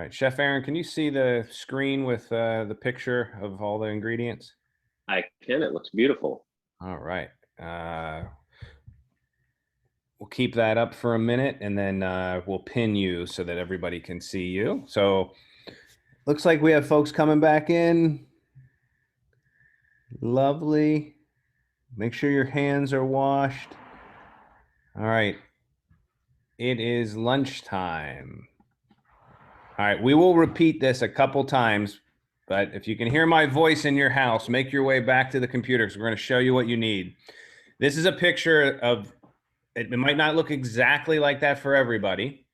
right, Chef Aaron, can you see the screen with the picture of all the ingredients? I can. It looks beautiful. All right. We'll keep that up for a minute and then we'll pin you so that everybody can see you. So looks like we have folks coming back in. Lovely. Make sure your hands are washed. All right. It is lunchtime. All right. We will repeat this a couple times, but if you can hear my voice in your house, make your way back to the computer because we're going to show you what you need. This is a picture of, it might not look exactly like that for everybody.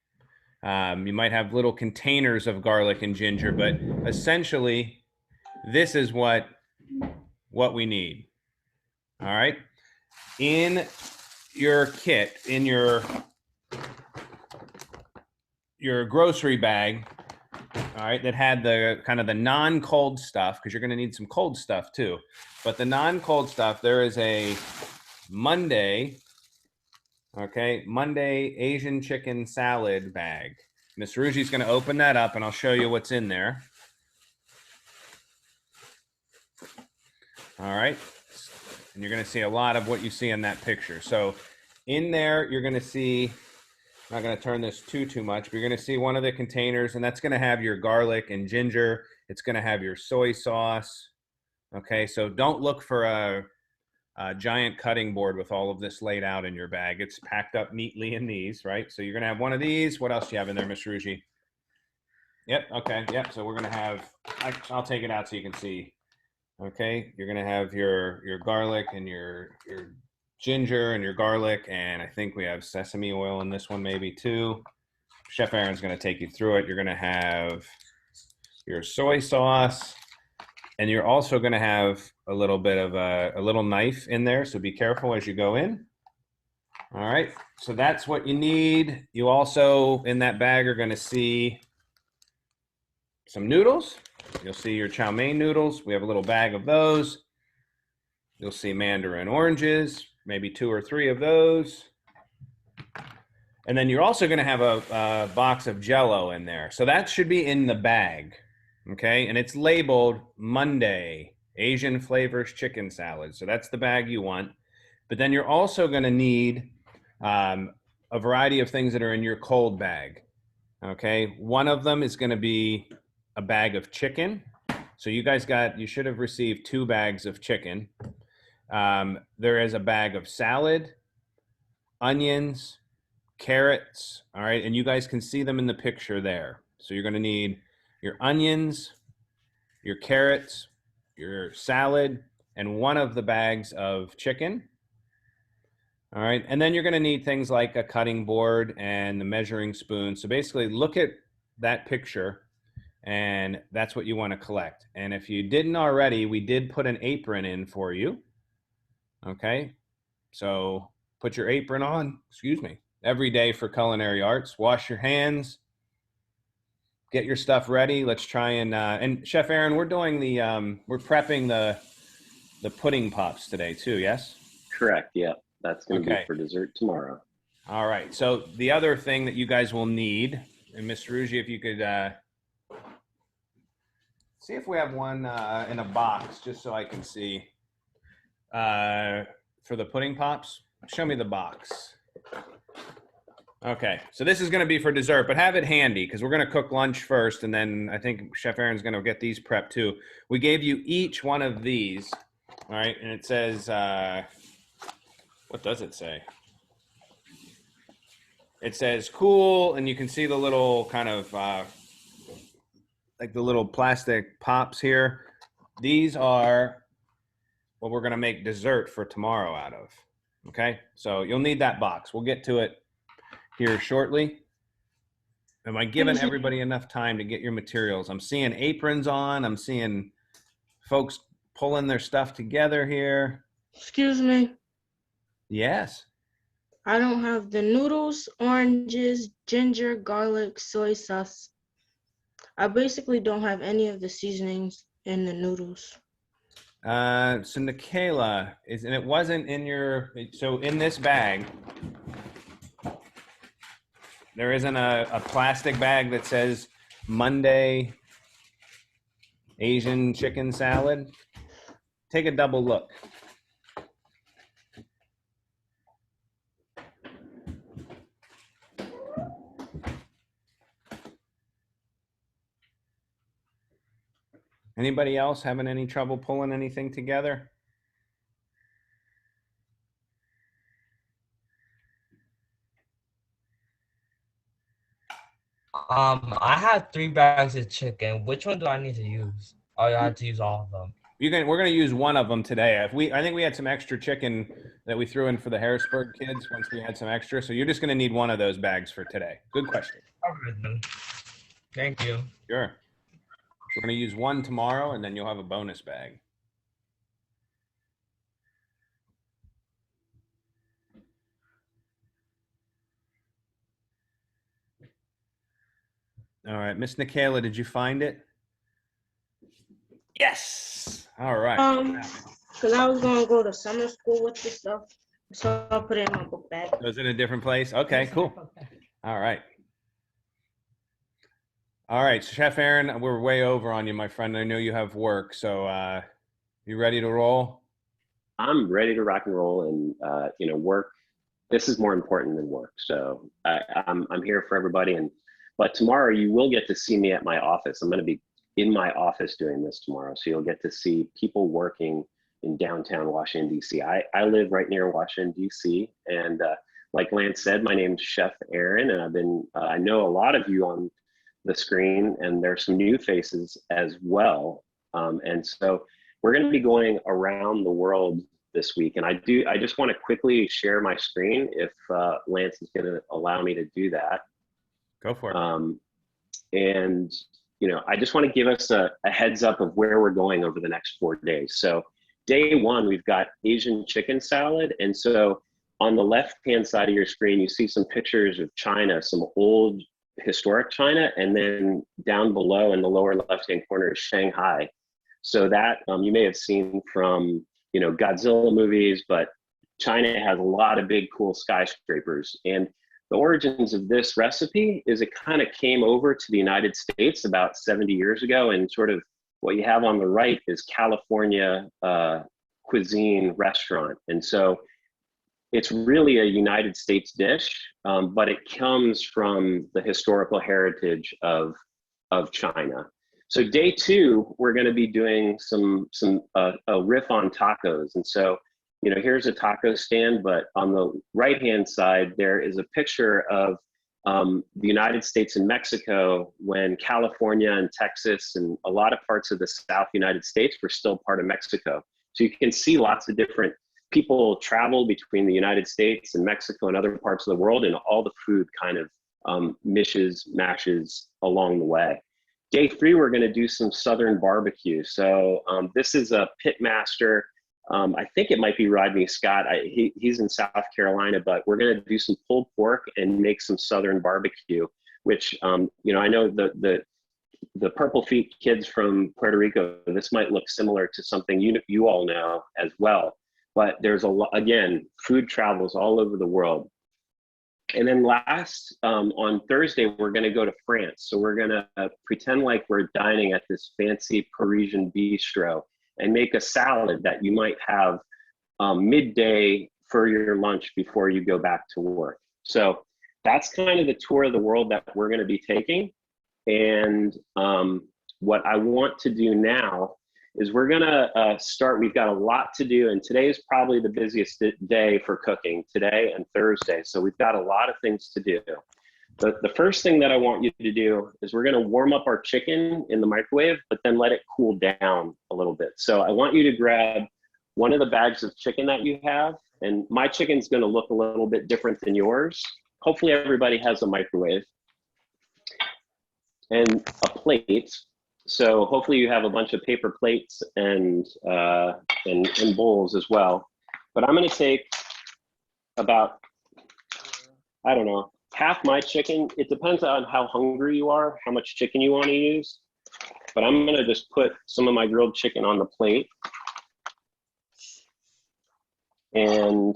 You might have little containers of garlic and ginger, but essentially, this is what we need. All right. In your kit, in your grocery bag, all right, that had the kind of the non-cold stuff, because you're going to need some cold stuff too. But the non-cold stuff, there is a Monday Asian chicken salad bag. Miss Ruji's going to open that up and I'll show you what's in there. All right. And you're going to see a lot of what you see in that picture. So in there, you're going to see, I'm not going to turn this too much, but you're going to see one of the containers, and that's going to have your garlic and ginger. It's going to have your soy sauce. Okay. So don't look for a giant cutting board with all of this laid out in your bag. It's packed up neatly in these, right? So you're going to have one of these. What else do you have in there, Miss Ruji? Yep. Okay. Yep. So we're going to have, I'll take it out so you can see. Okay. You're going to have your garlic and your ginger and your garlic. And I think we have sesame oil in this one maybe too. Chef Aaron's going to take you through it. You're going to have your soy sauce. And you're also going to have a little bit of a little knife in there. So be careful as you go in. All right. So that's what you need. You also, in that bag, are going to see some noodles. You'll see your chow mein noodles. We have a little bag of those. You'll see mandarin oranges, maybe 2 or 3 of those. And then you're also going to have a box of Jell-O in there. So that should be in the bag. Okay, and it's labeled Monday Asian flavors chicken salad. So that's the bag you want. But then you're also going to need a variety of things that are in your cold bag. Okay, one of them is going to be a bag of chicken. So you should have received 2 bags of chicken. There is a bag of salad, onions, carrots. All right, and you guys can see them in the picture there. So you're going to need your onions, your carrots, your salad, and one of the bags of chicken. All right. And then you're going to need things like a cutting board and the measuring spoon. So basically look at that picture and that's what you want to collect. And if you didn't already, we did put an apron in for you. Okay. So put your apron on, every day for culinary arts. Wash your hands. Get your stuff ready. Let's try and Chef Aaron, we're doing we're prepping the pudding pops today too, yes? Correct. Yeah. That's going to be for dessert tomorrow. All right. So the other thing that you guys will need, and Miss Ruji, if you could see if we have one in a box, just so I can see for the pudding pops. Show me the box. Okay, so this is going to be for dessert, but have it handy because we're going to cook lunch first, and then I think Chef Aaron's going to get these prepped too. We gave you each one of these, all right, and it says, what does it say? It says cool, and you can see the little kind of, like the little plastic pops here. These are what we're going to make dessert for tomorrow out of, okay? So you'll need that box. We'll get to it here shortly. Am I giving everybody enough time to get your materials? I'm seeing aprons on. I'm seeing folks pulling their stuff together here. Excuse me. Yes. I don't have the noodles, oranges, ginger, garlic, soy sauce. I basically don't have any of the seasonings in the noodles. So Nikayla, and it wasn't in your, so in this bag, there isn't a plastic bag that says Monday Asian chicken salad, take a double look. Anybody else having any trouble pulling anything together? I had 3 bags of chicken. Which one do I need to use? Oh, I have to use all of them. We're gonna use one of them today. I think we had some extra chicken that we threw in for the Harrisburg kids once we had some extra. So you're just gonna need one of those bags for today. Good question. All right, then. Thank you. Sure. We're gonna use one tomorrow, and then you'll have a bonus bag. All right, Miss Nikayla, did you find it? Yes. All right. Because I was gonna go to summer school with this stuff, so I'll put it in my book bag. Was it in a different place? Okay, cool. All right. All right, Chef Aaron, we're way over on you, my friend. I know you have work, so you ready to roll? I'm ready to rock and roll, and work. This is more important than work, so I'm here for everybody. But tomorrow you will get to see me at my office. I'm going to be in my office doing this tomorrow, so you'll get to see people working in downtown Washington D.C. I live right near Washington D.C. and like Lance said, my name's Chef Aaron, and I know a lot of you on the screen, and there's some new faces as well. And so we're going to be going around the world this week, and I just want to quickly share my screen if Lance is going to allow me to do that. Go for it. And I just want to give us a heads up of where we're going over the next 4 days. So day one, we've got Asian chicken salad, and so on the left-hand side of your screen, you see some pictures of China, some old historic China, and then down below in the lower left-hand corner is Shanghai. So that you may have seen from Godzilla movies, but China has a lot of big cool skyscrapers. And the origins of this recipe is it kind of came over to the United States about 70 years ago, and sort of what you have on the right is California cuisine restaurant. And so it's really a United States dish, but it comes from the historical heritage of China. So day two, we're going to be doing a riff on tacos. And so, here's a taco stand, but on the right-hand side, there is a picture of the United States and Mexico when California and Texas and a lot of parts of the South United States were still part of Mexico. So you can see lots of different people travel between the United States and Mexico and other parts of the world, and all the food kind of mashes along the way. Day three, we're going to do some Southern barbecue. So this is a pit master. I think it might be Rodney Scott. He's in South Carolina, but we're going to do some pulled pork and make some Southern barbecue, which I know the Purple Feet kids from Puerto Rico, this might look similar to something you all know as well. But there's again, food travels all over the world. And then last, on Thursday, we're going to go to France. So we're going to pretend like we're dining at this fancy Parisian bistro and make a salad that you might have midday for your lunch before you go back to work. So that's kind of the tour of the world that we're going to be taking. And what I want to do now is we're gonna start. We've got a lot to do, and today is probably the busiest day for cooking, today and Thursday. So we've got a lot of things to do. The first thing that I want you to do is we're gonna warm up our chicken in the microwave, but then let it cool down a little bit. So I want you to grab one of the bags of chicken that you have, and my chicken's gonna look a little bit different than yours. Hopefully everybody has a microwave and a plate. So hopefully you have a bunch of paper plates and bowls as well. But I'm going to take about, I don't know, half my chicken. It depends on how hungry you are, how much chicken you want to use. But I'm going to just put some of my grilled chicken on the plate. And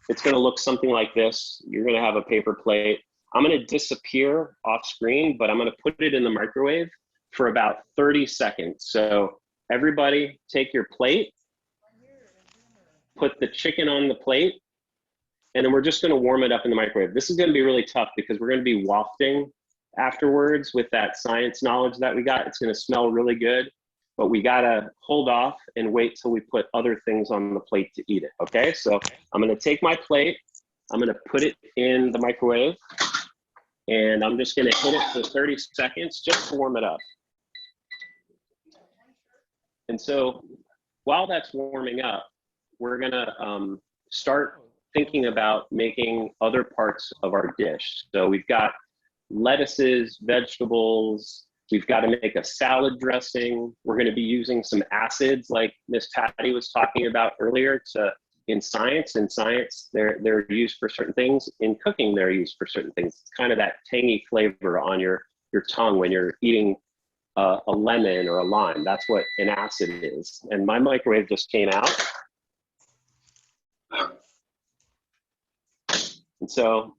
it's going to look something like this. You're going to have a paper plate. I'm going to disappear off screen, but I'm going to put it in the microwave for about 30 seconds. So everybody take your plate, put the chicken on the plate, and then we're just going to warm it up in the microwave. This is going to be really tough because we're going to be wafting afterwards with that science knowledge that we got. It's going to smell really good, but we got to hold off and wait till we put other things on the plate to eat it. Okay, so I'm going to take my plate, I'm going to put it in the microwave, and I'm just going to hit it for 30 seconds just to warm it up. And so while that's warming up, we're going to start thinking about making other parts of our dish. So we've got lettuces, vegetables, we've got to make a salad dressing. We're going to be using some acids like Miss Patty was talking about earlier in science. In science, they're used for certain things. In cooking, they're used for certain things. It's kind of that tangy flavor on your tongue when you're eating a lemon or a lime. That's what an acid is. And my microwave just came out. And so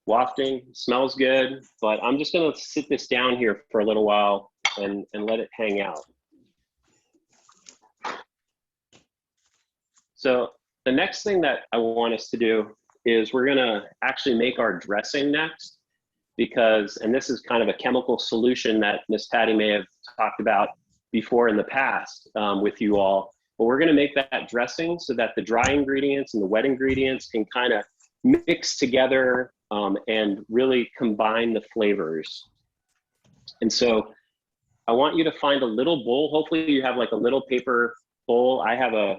wafting smells good, but I'm just going to sit this down here for a little while and let it hang out. So the next thing that I want us to do is we're going to actually make our dressing next, because, and this is kind of a chemical solution that Miss Patty may have talked about before in the past with you all, but we're going to make that dressing so that the dry ingredients and the wet ingredients can kind of mix together and really combine the flavors. And so I want you to find a little bowl. Hopefully you have like a little paper bowl. I have a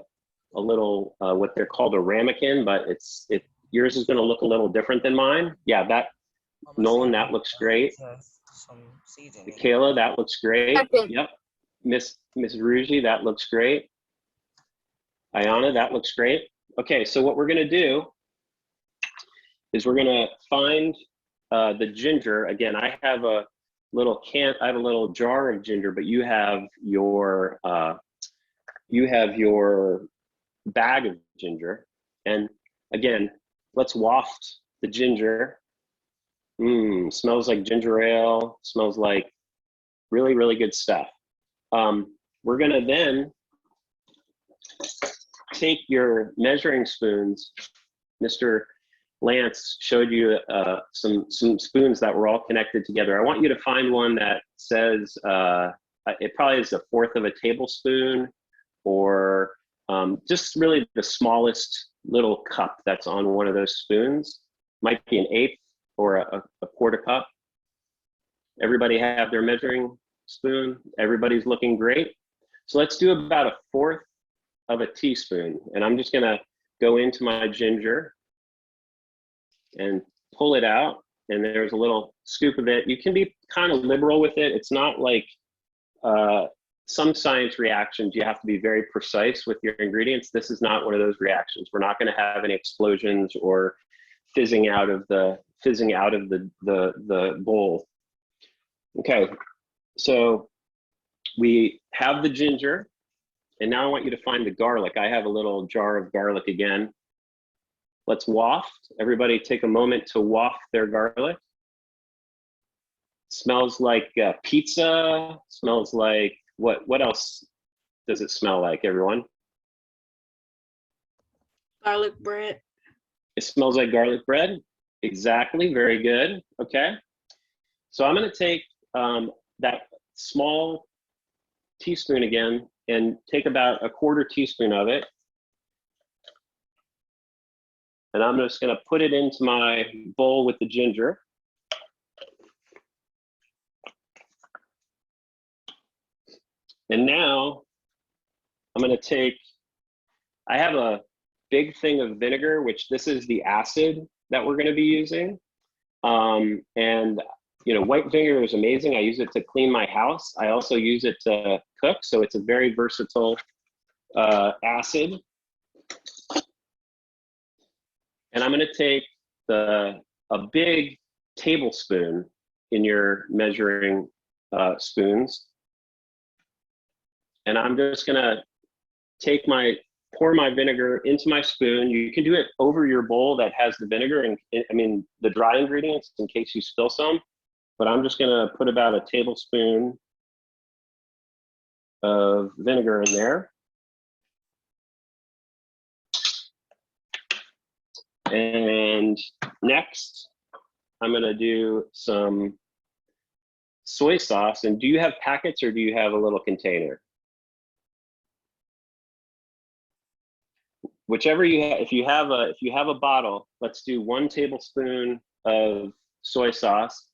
little, what they're called a ramekin, but yours is going to look a little different than mine. Yeah, that, Nolan, that looks great. Michaela, that looks great. Yep. Miss Ruji, that looks great. Ayana, that looks great. Okay, so what we're going to do is we're going to find the ginger. Again, I have a little jar of ginger, but you have your bag of ginger. And again, let's waft the ginger. Smells like ginger ale, smells like really, really good stuff. We're going to then take your measuring spoons. Mr. Lance showed you some spoons that were all connected together. I want you to find one that says, it probably is 1/4 of a tablespoon, or just really the smallest little cup that's on one of those spoons. Might be 1/8 or a 1/4 cup. Everybody have their measuring spoon? Everybody's looking great. So let's do about 1/4 of a teaspoon. And I'm just gonna go into my ginger and pull it out, and there's a little scoop of it. You can be kind of liberal with it. It's not like some science reactions, you have to be very precise with your ingredients. This is not one of those reactions. We're not going to have any explosions or fizzing out of the bowl. Okay, so we have the ginger, and now I want you to find the garlic. I have a little jar of garlic again. Let's waft. Everybody take a moment to waft their garlic. Smells like pizza, smells like, what else does it smell like, everyone? Garlic bread. It smells like garlic bread. Exactly, very good. Okay. So I'm gonna take that small teaspoon again and take about 1/4 teaspoon of it. And I'm just gonna put it into my bowl with the ginger. And now I'm gonna take, I have a big thing of vinegar, which this is the acid that we're gonna be using. And you know, white vinegar is amazing. I use it to clean my house. I also use it to cook, so it's a very versatile acid. And I'm gonna take a big tablespoon in your measuring spoons. And I'm just gonna take my pour my vinegar into my spoon. You can do it over your bowl that has the vinegar and the dry ingredients in case you spill some, but I'm just gonna put about a tablespoon of vinegar in there. And next, I'm gonna do some soy sauce. And do you have packets or do you have a little container? Whichever you have. If you have a bottle, let's do 1 tablespoon of soy sauce.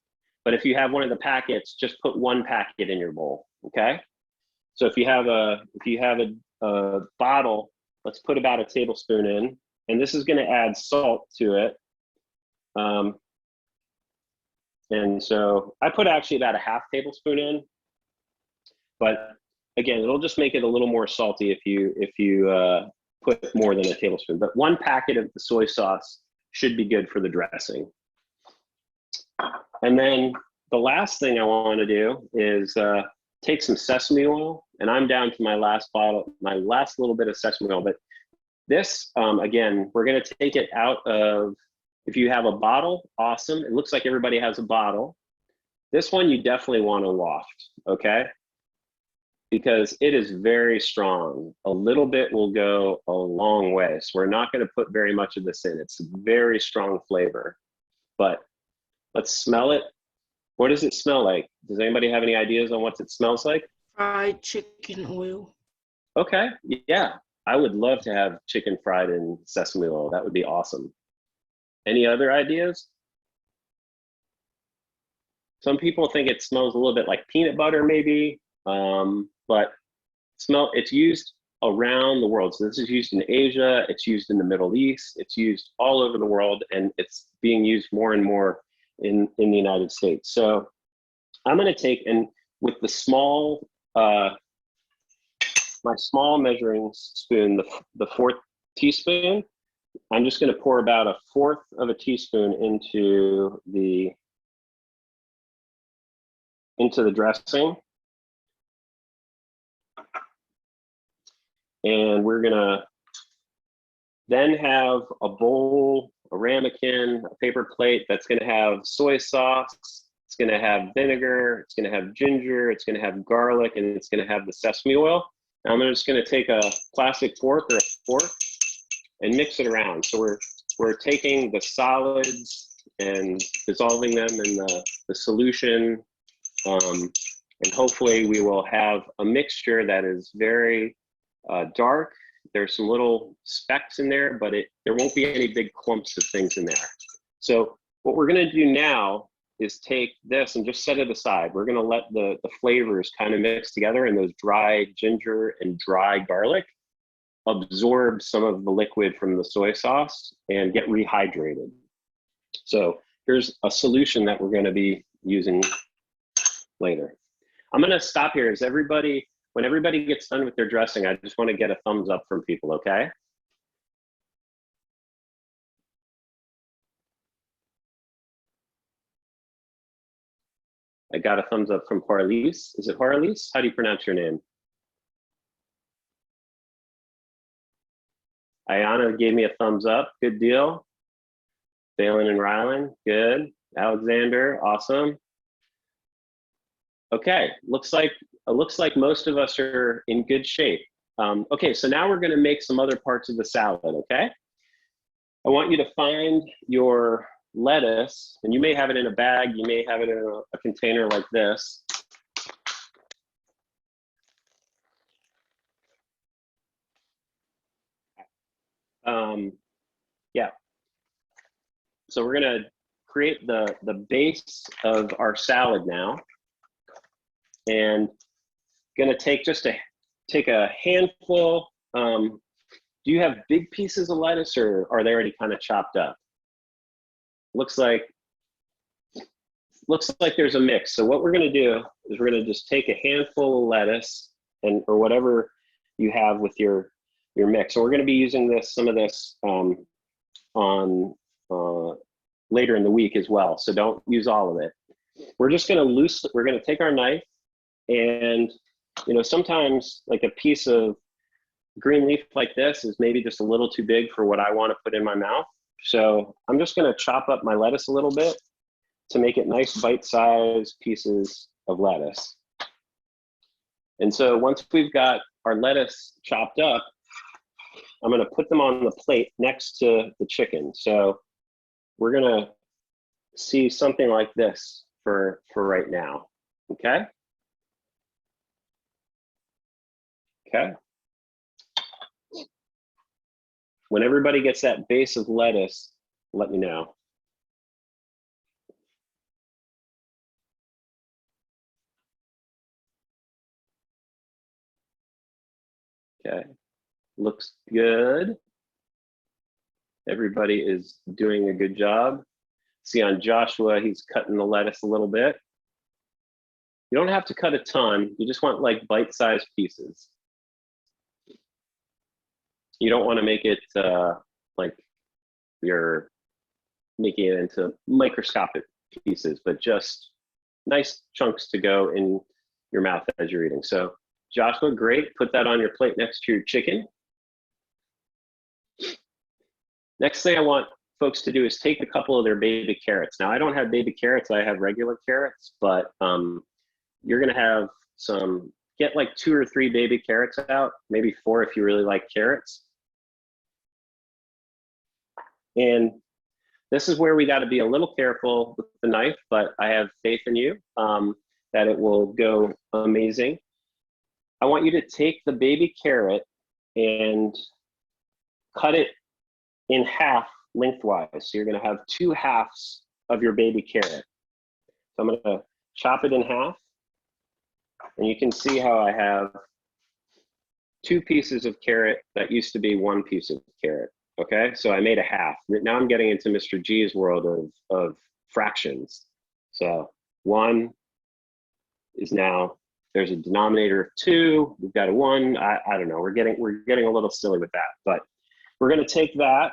But if you have one of the packets, just put 1 packet in your bowl. Okay. So if you have a bottle, let's put about a tablespoon in, and this is going to add salt to it. And so I put actually about a half tablespoon in, but again, it'll just make it a little more salty if you put more than a tablespoon. But 1 packet of the soy sauce should be good for the dressing. And then the last thing I want to do is take some sesame oil, and I'm down to my last little bit of sesame oil. But this, again, we're going to take it out of, if you have a bottle, awesome. It looks like everybody has a bottle. This one you definitely want to waft, okay? Because it is very strong. A little bit will go a long way. So we're not going to put very much of this in. It's a very strong flavor. But let's smell it. What does it smell like? Does anybody have any ideas on what it smells like? Fried chicken oil. Okay, yeah. I would love to have chicken fried in sesame oil. That would be awesome. Any other ideas? Some people think it smells a little bit like peanut butter maybe, but it's used around the world. So this is used in Asia, it's used in the Middle East, it's used all over the world, and it's being used more and more in the United States. So I'm gonna take, and with the small, my small measuring spoon, the 4th teaspoon, I'm just gonna pour about a 1/4 of a teaspoon into the dressing. And we're gonna then have a bowl, a ramekin, a paper plate that's gonna have soy sauce, it's gonna have vinegar, it's gonna have ginger, it's gonna have garlic, and it's gonna have the sesame oil. Now I'm just gonna take a plastic fork or a fork and mix it around. So we're taking the solids and dissolving them in the solution. And hopefully we will have a mixture that is very dark. There's some little specks in there, but there won't be any big clumps of things in there. So what we're gonna do now is take this and just set it aside. We're gonna let the flavors kind of mix together, and those dry ginger and dry garlic absorb some of the liquid from the soy sauce and get rehydrated. So here's a solution that we're gonna be using later. I'm gonna stop here. When everybody gets done with their dressing, I just wanna get a thumbs up from people, okay? I got a thumbs up from Harlise. Is it Harlise? How do you pronounce your name? Ayana gave me a thumbs up. Good deal. Valen and Rylan, good. Alexander, awesome. Okay, looks like most of us are in good shape. Okay, so now we're gonna make some other parts of the salad, okay? I want you to find your lettuce, and you may have it in a bag, you may have it in a container like this. Yeah. So we're gonna create the base of our salad now, and gonna take a handful. Do you have big pieces of lettuce, or are they already kind of chopped up? Looks like there's a mix. So what we're gonna do is we're gonna just take a handful of lettuce or whatever you have with your mix. So we're gonna be using some of this on later in the week as well. So don't use all of it. We're just gonna we're gonna take our knife, and sometimes like a piece of green leaf like this is maybe just a little too big for what I want to put in my mouth. So I'm just going to chop up my lettuce a little bit to make it nice bite-sized pieces of lettuce. And so once we've got our lettuce chopped up, I'm going to put them on the plate next to the chicken. So we're going to see something like this for right now. Okay. Okay. When everybody gets that base of lettuce, let me know. Okay, looks good. Everybody is doing a good job. See on Joshua, he's cutting the lettuce a little bit. You don't have to cut a ton. You just want like bite-sized pieces. You don't want to make it like you're making it into microscopic pieces, but just nice chunks to go in your mouth as you're eating. So Joshua, great. Put that on your plate next to your chicken. Next thing I want folks to do is take a couple of their baby carrots. Now, I don't have baby carrots. I have regular carrots, but you're going to have some, get like 2 or 3 baby carrots out, maybe 4 if you really like carrots. And this is where we got to be a little careful with the knife, but I have faith in you that it will go amazing. I want you to take the baby carrot and cut it in half lengthwise. So you're going to have 2 halves of your baby carrot. So I'm going to chop it in half. And you can see how I have 2 pieces of carrot that used to be 1 piece of carrot. Okay, so I made a half. Now I'm getting into Mr. G's world of fractions. So 1 is now, there's a denominator of 2. We've got a 1. I don't know. We're getting a little silly with that. But we're going to take that.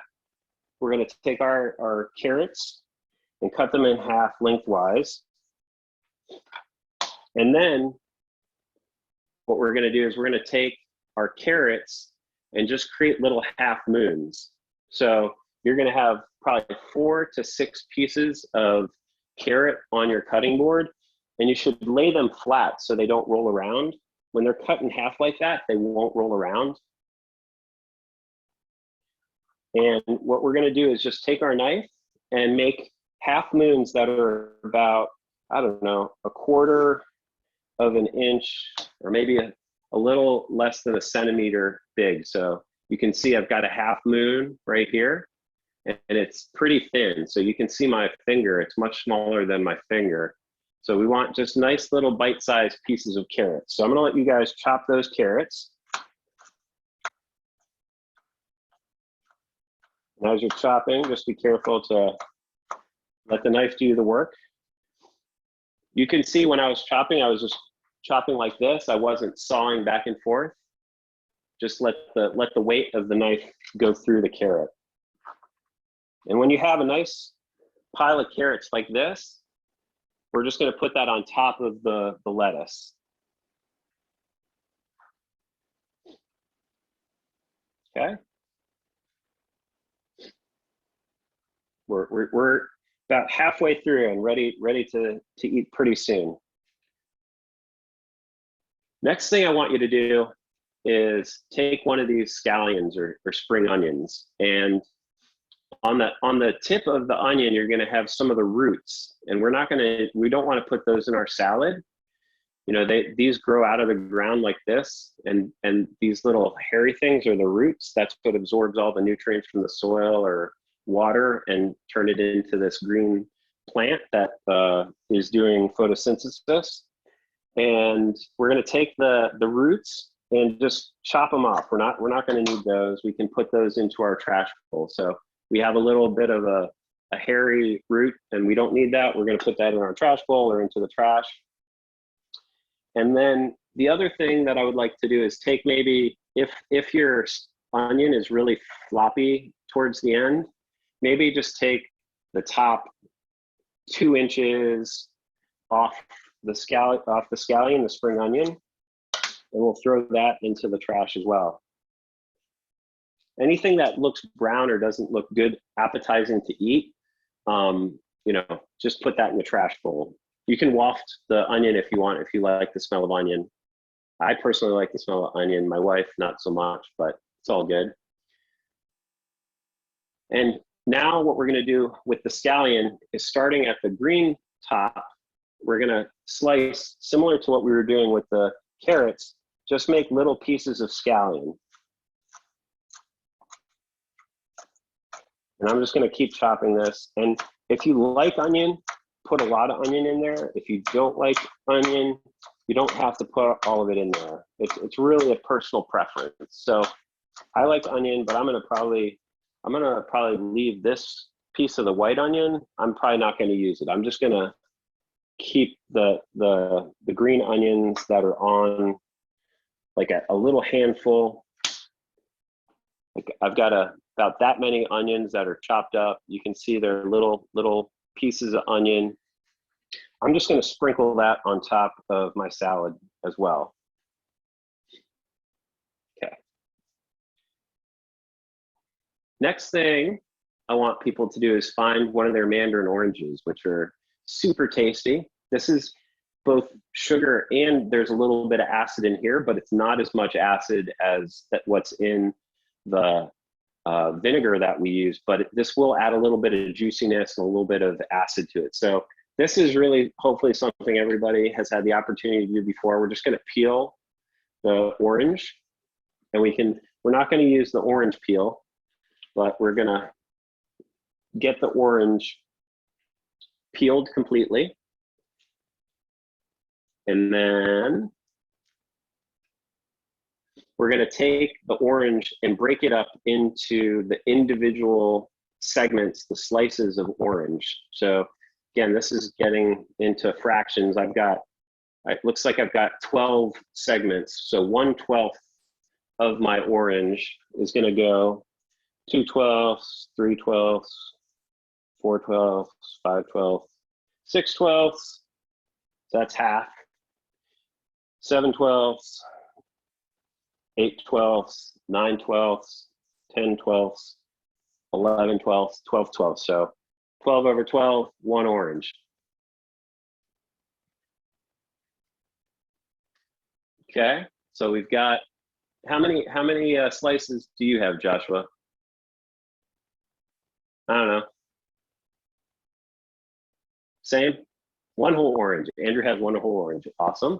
We're going to take our carrots and cut them in half lengthwise. And then what we're going to do is we're going to take our carrots and just create little half moons. So you're going to have probably 4 to 6 pieces of carrot on your cutting board, and you should lay them flat so they don't roll around. When they're cut in half like that, they won't roll around. And what we're going to do is just take our knife and make half moons that are about, I don't know, 1/4 of an inch or maybe a little less than a centimeter big. So you can see I've got a half moon right here, and it's pretty thin. So you can see my finger, it's much smaller than my finger. So we want just nice little bite-sized pieces of carrots. So I'm gonna let you guys chop those carrots. And as you're chopping, just be careful to let the knife do the work. You can see when I was chopping, I was just chopping like this. I wasn't sawing back and forth. Just let the weight of the knife go through the carrot. And when you have a nice pile of carrots like this, we're just going to put that on top of the lettuce. Okay. We're about halfway through and ready to eat pretty soon. Next thing I want you to do is take one of these scallions or spring onions, and on the tip of the onion, you're going to have some of the roots, and we don't want to put those in our salad. You know, these grow out of the ground like this, and these little hairy things are the roots. That's what absorbs all the nutrients from the soil or water and turn it into this green plant that is doing photosynthesis. And we're going to take the roots and just chop them off. We're not going to need those. We can put those into our trash bowl. So we have a little bit of a hairy root, and we don't need that. We're going to put that in our trash bowl or into the trash. And then the other thing that I would like to do is take maybe, if your onion is really floppy towards the end, maybe just take the top 2 inches off the scallion, the spring onion, and we'll throw that into the trash as well. anything that looks brown or doesn't look good, appetizing to eat, you know, just put that in the trash bowl. You can waft the onion if you want, if you like the smell of onion. I personally like the smell of onion. My wife, not so much, but it's all good. And now what we're gonna do with the scallion is, starting at the green top, we're gonna slice, similar to what we were doing with the carrots, just make little pieces of scallion. And I'm just gonna keep chopping this. And if you like onion, put a lot of onion in there. If you don't like onion, you don't have to put all of it in there. It's really a personal preference. So I like onion, but I'm gonna probably leave this piece of the white onion. I'm probably not gonna use it. I'm just gonna keep the green onions that are on, like a little handful. Like I've got about that many onions that are chopped up. You can see they're little pieces of onion. I'm just gonna sprinkle that on top of my salad as well. Okay. Next thing I want people to do is find one of their mandarin oranges, which are super tasty. This is both sugar and there's a little bit of acid in here, but it's not as much acid as what's in the vinegar that we use, but this will add a little bit of juiciness and a little bit of acid to it. So this is really hopefully something everybody has had the opportunity to do before. We're just gonna peel the orange, and we're not gonna use the orange peel, but we're gonna get the orange peeled completely. And then we're gonna take the orange and break it up into the individual segments, the slices of orange. So again, this is getting into fractions. It looks like I've got 12 segments. So 1/12 of my orange is gonna go 2/12, 3/12, 4/12, 5/12, 6/12. So that's half. 7/12, 8/12, 9/12, 10/12, 11/12, 12/12. So 12 over 12, 1 orange. Okay, so we've got, how many slices do you have, Joshua? I don't know. Same? 1 whole orange. Andrew has 1 whole orange. Awesome.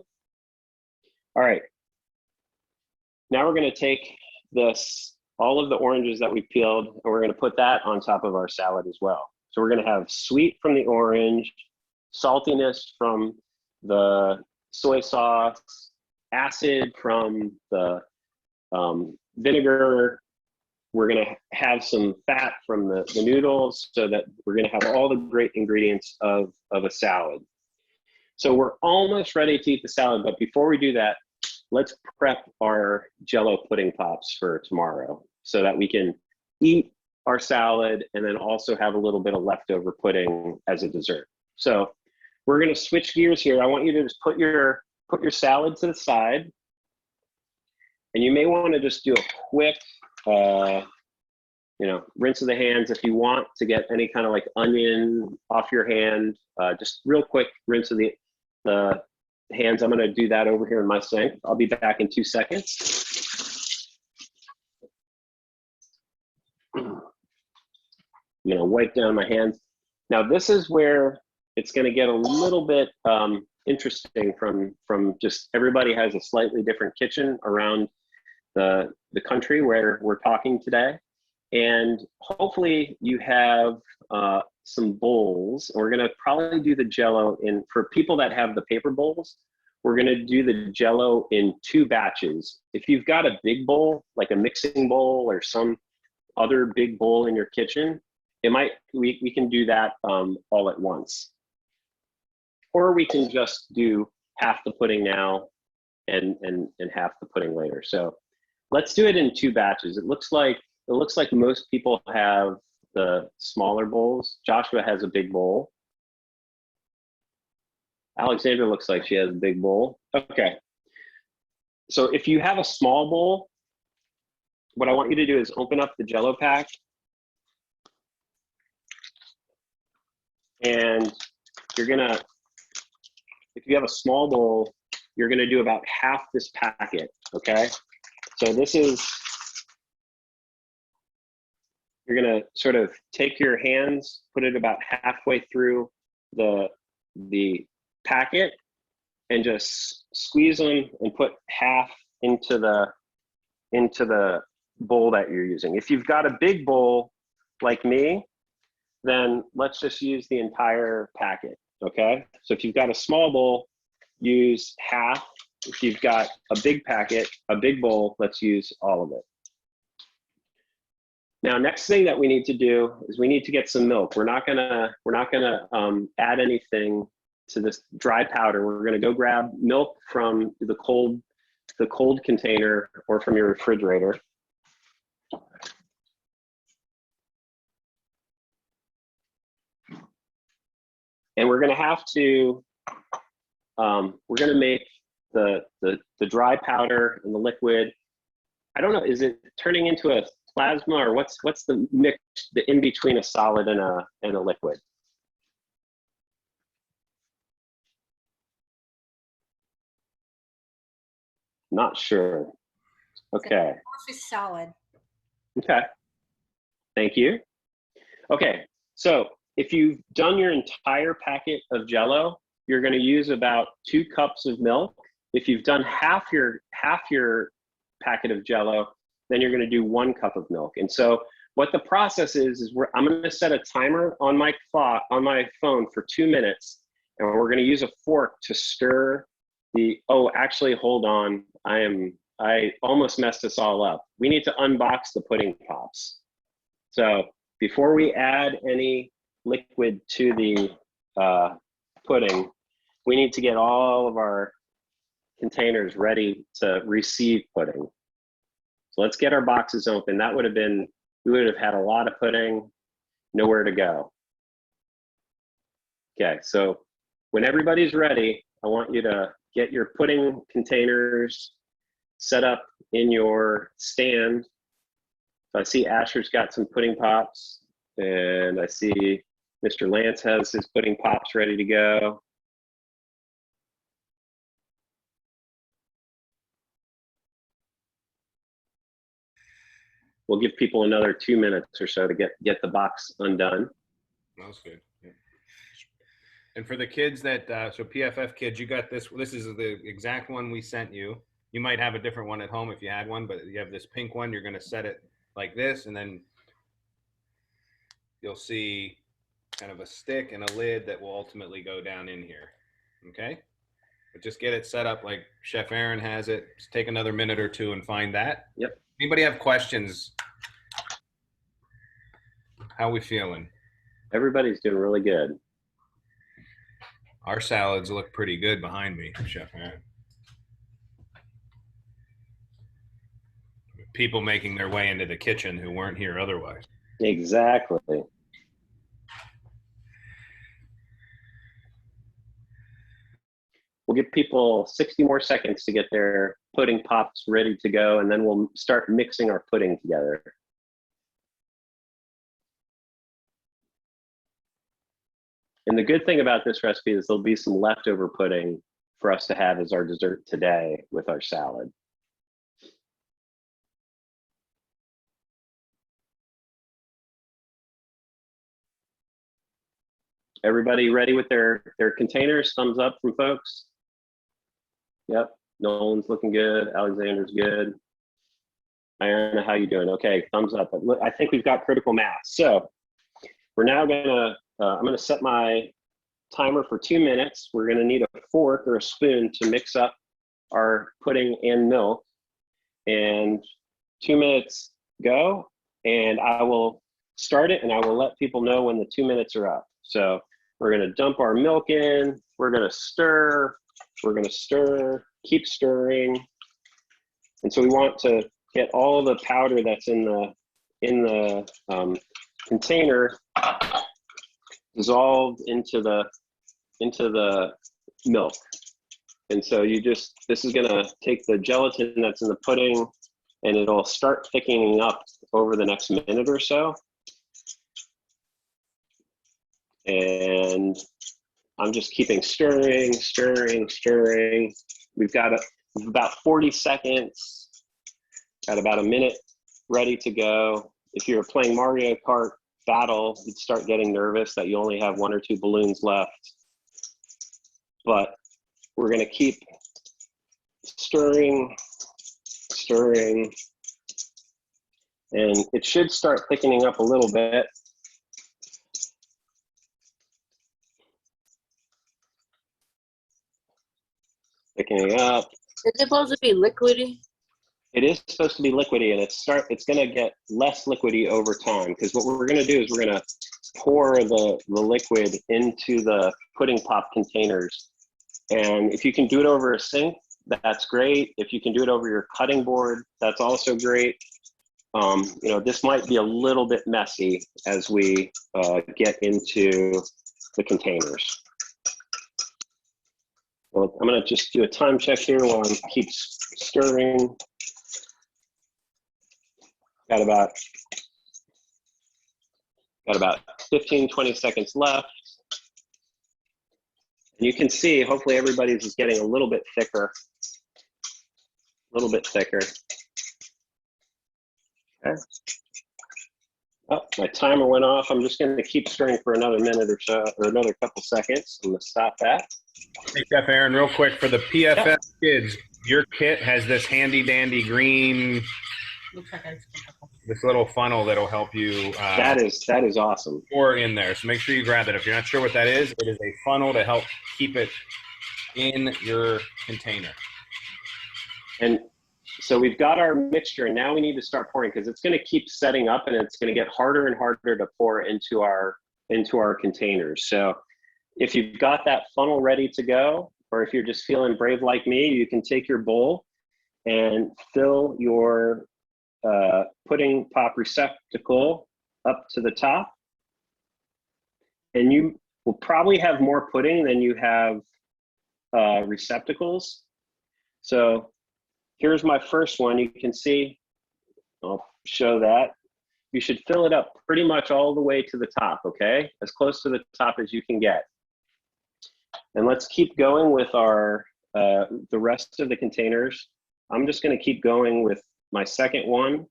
All right. Now we're going to take all of the oranges that we peeled, and we're going to put that on top of our salad as well. So we're going to have sweet from the orange, saltiness from the soy sauce, acid from the vinegar. We're going to have some fat from the noodles, so that we're going to have all the great ingredients of a salad. So we're almost ready to eat the salad, but before we do that, let's prep our Jell-O pudding pops for tomorrow so that we can eat our salad and then also have a little bit of leftover pudding as a dessert. So we're going to switch gears here. I want you to just put your salad to the side, and you may want to just do a quick rinse of the hands if you want to get any kind of like onion off your hand. Just real quick rinse of the hands. I'm going to do that over here in my sink. I'll be back in 2 seconds. I'm going to wipe down my hands. Now this is where it's going to get a little bit interesting from just, everybody has a slightly different kitchen around the country where we're talking today. And hopefully you have some bowls. We're gonna probably do the Jell-O for people that have the paper bowls, we're gonna do the Jell-O in 2 batches. If you've got a big bowl, like a mixing bowl or some other big bowl in your kitchen, we can do that all at once. Or we can just do half the pudding now and half the pudding later. So let's do it in 2 batches. It looks like most people have the smaller bowls. Joshua has a big bowl. Alexandra looks like she has a big bowl. Okay. So if you have a small bowl, what I want you to do is open up the Jell-O pack. And you're gonna, if you have a small bowl, you're gonna do about half this packet, okay? So this is, you're gonna sort of take your hands, put it about halfway through the packet, and just squeeze them and put half into the bowl that you're using. If you've got a big bowl like me, then let's just use the entire packet, okay? So if you've got a small bowl, use half. If you've got a big packet, a big bowl, let's use all of it. Now, next thing that we need to do is we need to get some milk. We're not gonna add anything to this dry powder. We're gonna go grab milk from the cold container or from your refrigerator. And we're gonna have to, we're gonna make the dry powder and the liquid. I don't know, is it turning into a plasma, or what's the mix, the in between a solid and a liquid? Not sure. Okay. It's solid. Okay. Thank you. Okay. So if you've done your entire packet of Jell-O, you're going to use about 2 cups of milk. If you've done half your packet of Jell-O, then you're going to do 1 cup of milk. And so what the process is I'm going to set a timer on my clock, on my phone for 2 minutes, and we're going to use a fork to stir the, oh, actually, hold on. I almost messed this all up. We need to unbox the pudding pops. So before we add any liquid to the pudding, we need to get all of our containers ready to receive pudding. So let's get our boxes open. That would have been, we would have had a lot of pudding, nowhere to go. Okay, so when everybody's ready, I want you to get your pudding containers set up in your stand. So I see Asher's got some pudding pops, and I see Mr. Lance has his pudding pops ready to go. We'll give people another 2 minutes or so to get the box undone. That's good. Yeah. And for the kids that, so PFF kids, you got this. This is the exact one we sent you. You might have a different one at home if you had one, but you have this pink one. You're going to set it like this, and then you'll see kind of a stick and a lid that will ultimately go down in here. Okay? But just get it set up like Chef Aaron has it. Just take another minute or 2 and find that. Yep. Anybody have questions? How we feeling? Everybody's doing really good. Our salads look pretty good behind me, Chef Aaron. People making their way into the kitchen who weren't here otherwise. Exactly. We'll give people 60 more seconds to get their pudding pops ready to go, and then we'll start mixing our pudding together. And the good thing about this recipe is there'll be some leftover pudding for us to have as our dessert today with our salad. Everybody ready with their containers? Thumbs up from folks. Yep, Nolan's looking good. Alexander's good. Iona, how you doing? Okay, thumbs up. I think we've got critical mass. So we're now gonna, I'm gonna set my timer for 2 minutes. We're gonna need a fork or a spoon to mix up our pudding and milk. And 2 minutes go, and I will start it, and I will let people know when the 2 minutes are up. So we're gonna dump our milk in, we're gonna stir, keep stirring. And so we want to get all the powder that's in the container dissolved into the milk. And so this is gonna take the gelatin that's in the pudding, and it'll start thickening up over the next minute or so. And I'm just keeping stirring, stirring, stirring. We've got about 40 seconds, got about a minute ready to go. If you're playing Mario Kart Battle, you'd start getting nervous that you only have 1 or 2 balloons left. But we're gonna keep stirring, stirring, and it should start thickening up a little bit. Thickening up. Is it supposed to be liquidy? It is supposed to be liquidy, and it's going to get less liquidy over time, because what we're going to do is we're going to pour the liquid into the pudding pop containers. And if you can do it over a sink, that's great. If you can do it over your cutting board, that's also great. You know, this might be a little bit messy as we get into the containers. Well, I'm going to just do a time check here while I keep stirring. Got about 15, 20 seconds left. And you can see, hopefully everybody's is getting a little bit thicker. A little bit thicker. Okay. Oh, my timer went off. I'm just going to keep stirring for another minute or so, or another couple seconds. I'm going to stop that. Hey, Chef Aaron, real quick, for the PFS kids, your kit has this handy dandy green, this little funnel that'll help you. That is awesome. Pour in there. So make sure you grab that. If you're not sure what that is, it is a funnel to help keep it in your container. And so we've got our mixture, and now we need to start pouring, because it's going to keep setting up, and it's going to get harder and harder to pour into our containers. So if you've got that funnel ready to go, or if you're just feeling brave like me, you can take your bowl and fill your pudding pop receptacle up to the top. And you will probably have more pudding than you have receptacles. So here's my first one. You can see, I'll show that. You should fill it up pretty much all the way to the top, okay? As close to the top as you can get. And let's keep going with our the rest of the containers. I'm just going to keep going with my second one.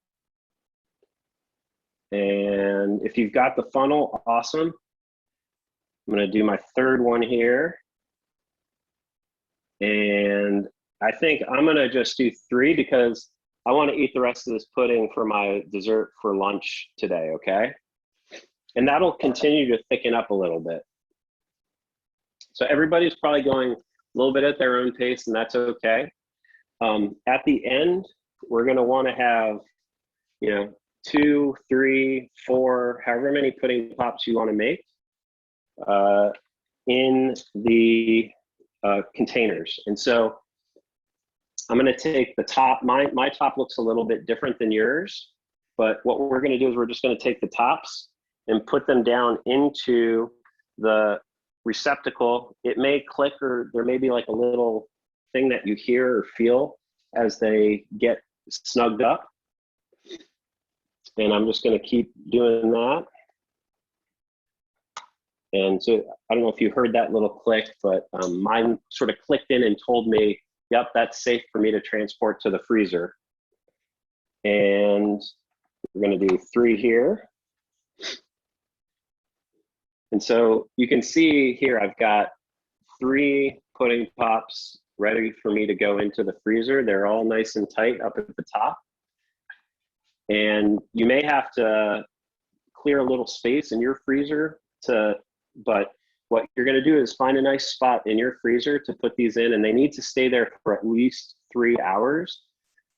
And if you've got the funnel, awesome. I'm going to do my third one here. And I think I'm going to just do 3, because I want to eat the rest of this pudding for my dessert for lunch today, okay? And that'll continue to thicken up a little bit. So everybody's probably going a little bit at their own pace, and that's okay. At the end, we're going to want to have, you know, 2, 3, 4, however many pudding pops you want to make in the containers. And so I'm going to take the top. My top looks a little bit different than yours, but what we're going to do is we're just going to take the tops and put them down into the receptacle. It may click, or there may be like a little thing that you hear or feel as they get snugged up. And I'm just going to keep doing that. And so I don't know if you heard that little click, but mine sort of clicked in and told me, yep, that's safe for me to transport to the freezer. And we're going to do 3 here. And so you can see here, I've got 3 pudding pops ready for me to go into the freezer. They're all nice and tight up at the top. And you may have to clear a little space in your freezer but what you're going to do is find a nice spot in your freezer to put these in, and they need to stay there for at least 3 hours.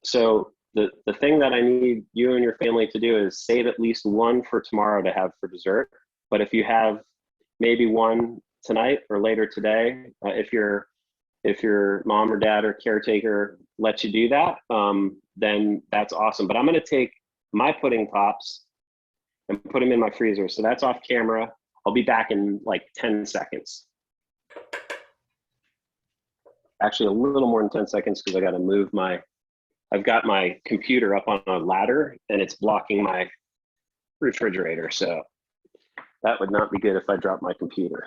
So the thing that I need you and your family to do is save at least 1 for tomorrow to have for dessert. But if you have maybe 1 tonight or later today, if your mom or dad or caretaker lets you do that, then that's awesome. But I'm going to take my pudding pops and put them in my freezer. So that's off camera. I'll be back in like 10 seconds. Actually, a little more than 10 seconds, because I got to move my I've got my computer up on a ladder and it's blocking my refrigerator. So that would not be good if I dropped my computer.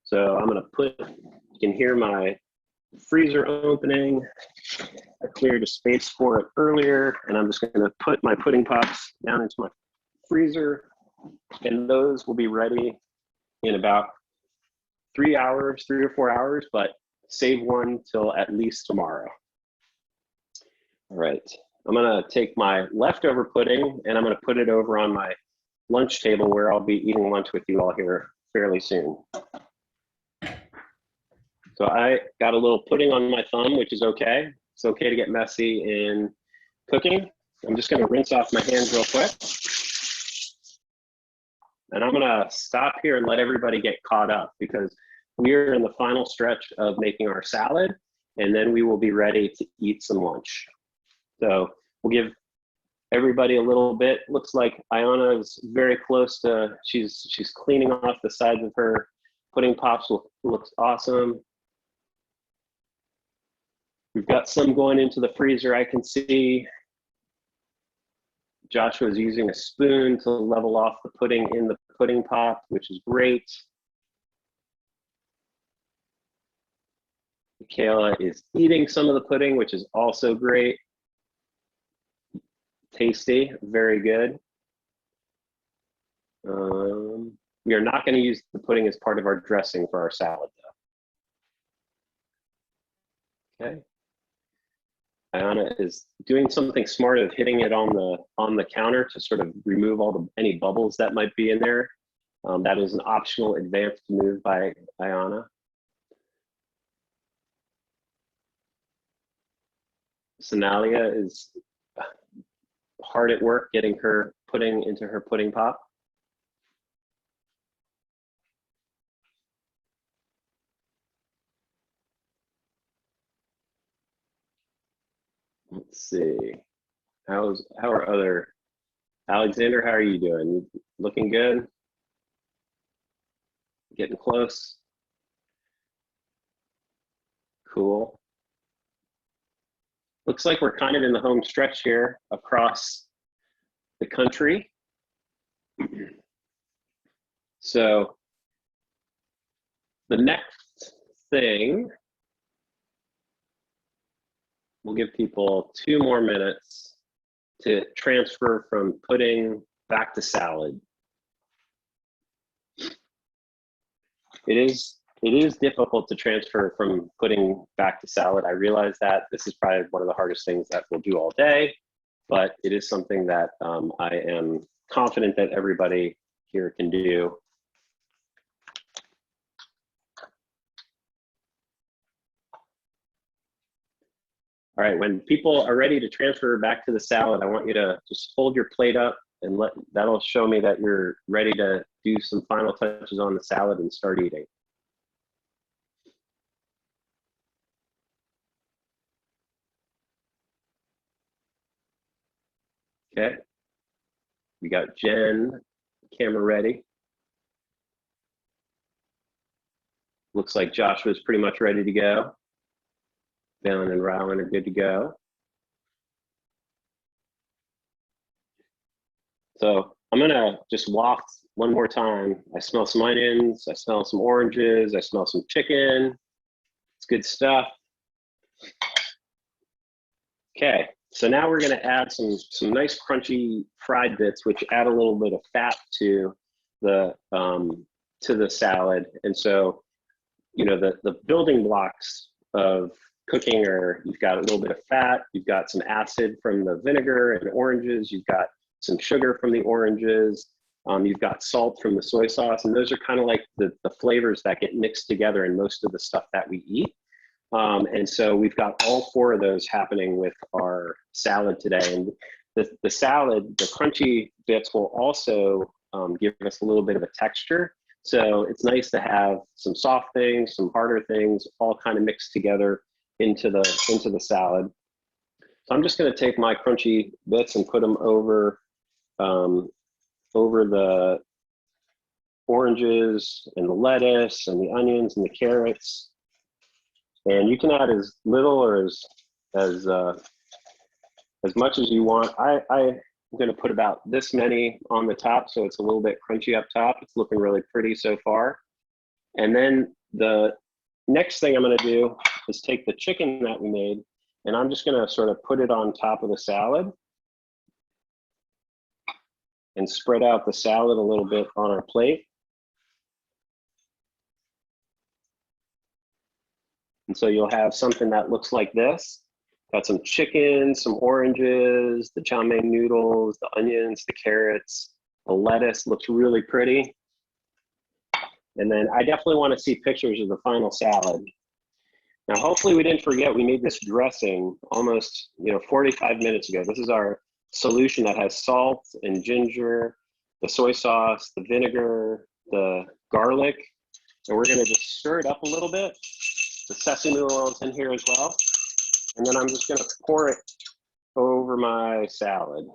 So I'm gonna put, you can hear my freezer opening. I cleared a space for it earlier, and I'm just gonna put my pudding pops down into my freezer, and those will be ready in about 3 hours, 3 or 4 hours, but save one till at least tomorrow. All right, I'm gonna take my leftover pudding and I'm gonna put it over on my lunch table where I'll be eating lunch with you all here fairly soon. So I got a little pudding on my thumb, which is okay. It's okay to get messy in cooking. I'm just gonna rinse off my hands real quick. And I'm gonna stop here and let everybody get caught up because we are in the final stretch of making our salad, and then we will be ready to eat some lunch. So we'll give everybody a little bit. Looks like Ayana is very close to, she's cleaning off the sides of her pudding pops. Looks awesome. We've got some going into the freezer, I can see. Joshua's using a spoon to level off the pudding in the pudding pot, which is great. Michaela is eating some of the pudding, which is also great. Tasty, very good. We are not going to use the pudding as part of our dressing for our salad, though. Okay. Ayana is doing something smart of hitting it on the counter to sort of remove any bubbles that might be in there. That is an optional advanced move by Ayana. Sonalia is hard at work getting her pudding into her pudding pop. Let's see. How are other, Alexander, how are you doing? Looking good? Getting close? Cool. Looks like we're kind of in the home stretch here across the country. So the next thing, we'll give people 2 more minutes to transfer from pudding back to salad. It is difficult to transfer from pudding back to salad. I realize that this is probably one of the hardest things that we'll do all day, but it is something that I am confident that everybody here can do. All right, when people are ready to transfer back to the salad, I want you to just hold your plate up and that'll show me that you're ready to do some final touches on the salad and start eating. Okay, we got Jen, camera ready. Looks like Joshua's pretty much ready to go. Valen and Rowan are good to go. So I'm gonna just waft one more time. I smell some onions, I smell some oranges, I smell some chicken. It's good stuff. Okay, so now we're gonna add some nice crunchy fried bits, which add a little bit of fat to the salad. And so, you know, the building blocks of cooking are, you've got a little bit of fat, you've got some acid from the vinegar and oranges, you've got some sugar from the oranges, you've got salt from the soy sauce, and those are kind of like the flavors that get mixed together in most of the stuff that we eat. And so we've got all 4 of those happening with our salad today. And the salad, the crunchy bits will also give us a little bit of a texture. So it's nice to have some soft things, some harder things, all kind of mixed together into the salad. So I'm just going to take my crunchy bits and put them over the oranges and the lettuce and the onions and the carrots. And you can add as little or as much as you want. I'm going to put about this many on the top, so it's a little bit crunchy up top. It's looking really pretty so far. And then the next thing I'm going to do is take the chicken that we made, and I'm just going to sort of put it on top of the salad and spread out the salad a little bit on our plate. And so you'll have something that looks like this. Got some chicken, some oranges, the chow mein noodles, the onions, the carrots, the lettuce looks really pretty. And then I definitely want to see pictures of the final salad. Now, hopefully we didn't forget we made this dressing almost 45 minutes ago. This is our solution that has salt and ginger, the soy sauce, the vinegar, the garlic. And we're going to just stir it up a little bit. The sesame oil is in here as well. And then I'm just going to pour it over my salad.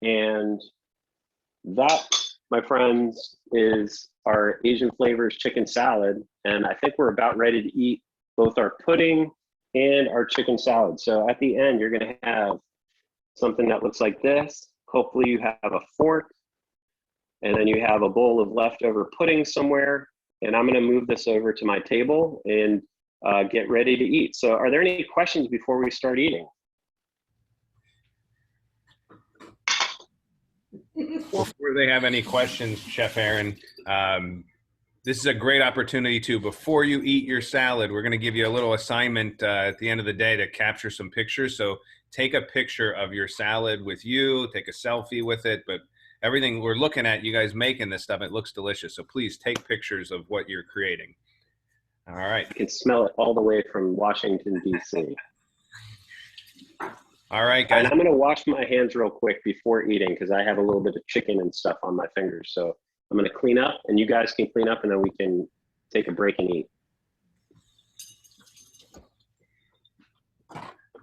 And that, my friends, is our Asian flavors chicken salad. And I think we're about ready to eat both our pudding and our chicken salad. So at the end, you're going to have something that looks like this. Hopefully you have a fork, and then you have a bowl of leftover pudding somewhere. And I'm going to move this over to my table and get ready to eat. So are there any questions before we start eating? Before they have any questions, Chef Aaron, this is a great opportunity to, before you eat your salad, we're going to give you a little assignment at the end of the day to capture some pictures. So take a picture of your salad with you, take a selfie with it, but everything we're looking at, you guys making this stuff, it looks delicious. So please take pictures of what you're creating. All right. I can smell it all the way from Washington, D.C. All right, guys. And I'm going to wash my hands real quick before eating because I have a little bit of chicken and stuff on my fingers. So I'm going to clean up, and you guys can clean up, and then we can take a break and eat.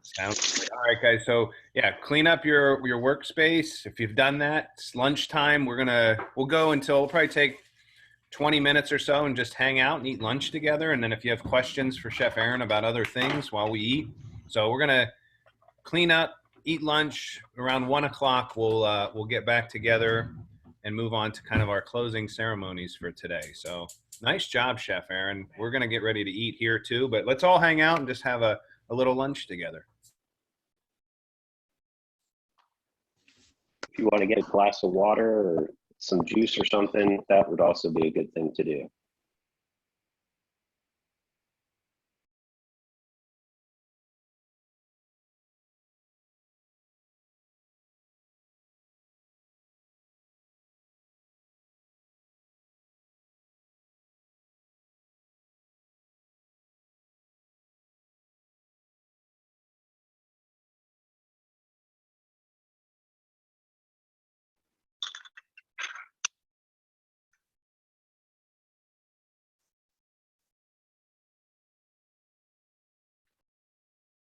Sounds good. All right, guys. So yeah, clean up your workspace. If you've done that, it's lunchtime. We'll go until we'll probably take 20 minutes or so and just hang out and eat lunch together. And then if you have questions for Chef Aaron about other things while we eat, so we're gonna clean up, eat lunch around 1 o'clock. We'll get back together and move on to kind of our closing ceremonies for today. So nice job, Chef Aaron. We're gonna get ready to eat here too, but let's all hang out and just have a little lunch together. If you want to get a glass of water or some juice or something, that would also be a good thing to do.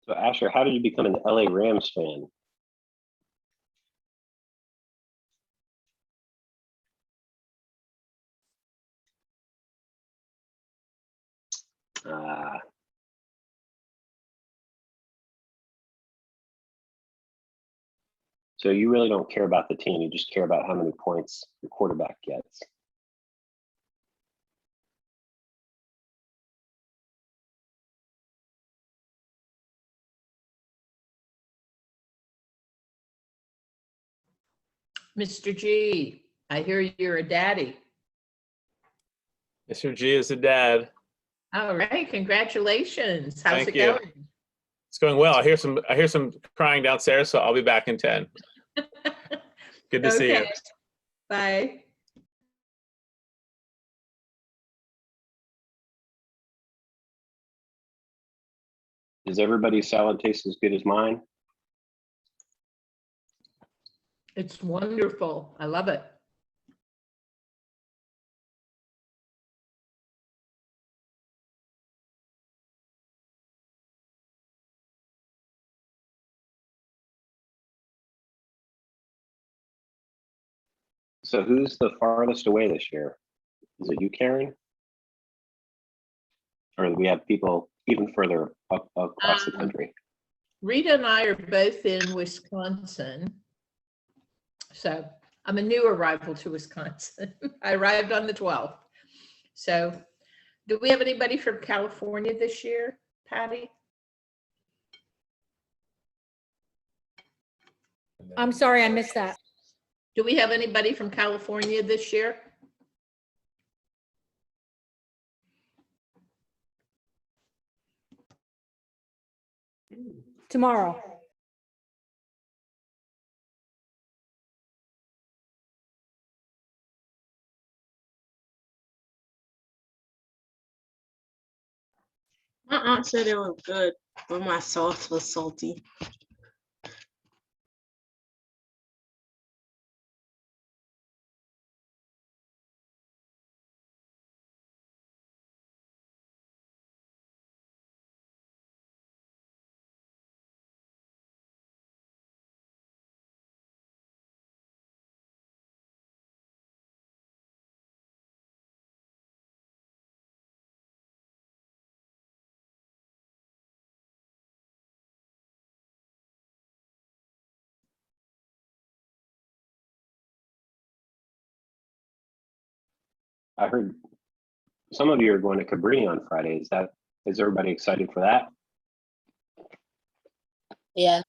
So Asher, how did you become an LA Rams fan? So you really don't care about the team, you just care about how many points the quarterback gets. Mr. G, I hear you're a daddy. Mr. G is a dad. All right, congratulations. How's Thank it you. going? It's going well. I hear some crying downstairs, so I'll be back in 10. Good to see you. Okay. Bye. Does everybody's salad taste as good as mine? It's wonderful. I love it. So who's the farthest away this year? Is it you, Karen? or we have people even further up across the country. Rita and I are both in Wisconsin. So I'm a new arrival to Wisconsin. I arrived on the 12th. So do we have anybody from California this year, Patty? I'm sorry, I missed that. Do we have anybody from California this year? Tomorrow. My aunt said it was good, but my sauce was salty. I heard some of you are going to Cabrini on Friday. Is everybody excited for that? Yeah.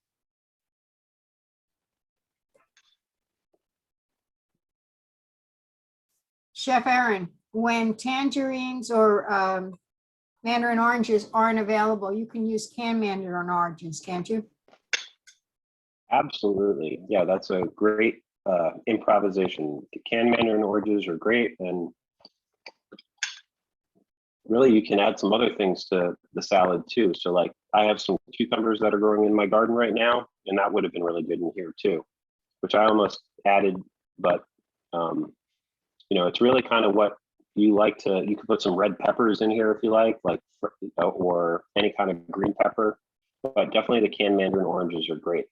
Chef Aaron, when tangerines or mandarin oranges aren't available, you can use canned mandarin oranges, can't you? Absolutely. Yeah, that's a great improvisation. Canned mandarin oranges are great, and really you can add some other things to the salad too. So like I have some cucumbers that are growing in my garden right now, and that would have been really good in here too, which I almost added, but you know, it's really kind of what you like to, you could put some red peppers in here if you like or any kind of green pepper, but definitely the canned mandarin oranges are great.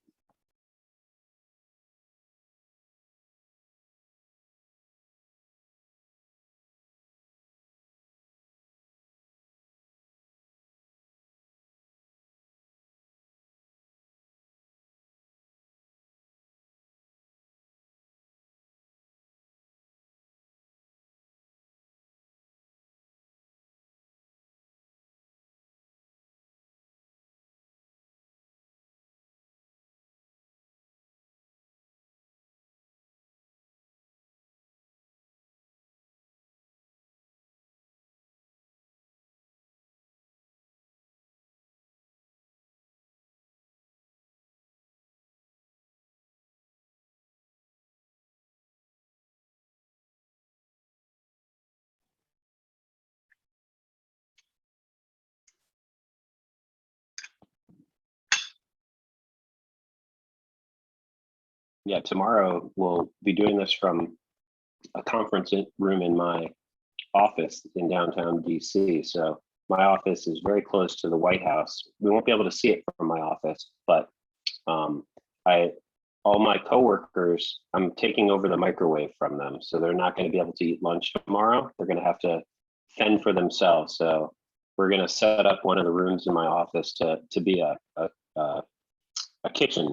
Yeah, tomorrow we'll be doing this from a conference room in my office in downtown DC. So my office is very close to the White House. We won't be able to see it from my office, but all my coworkers, I'm taking over the microwave from them. So they're not going to be able to eat lunch tomorrow. They're going to have to fend for themselves. So we're going to set up one of the rooms in my office to be a kitchen.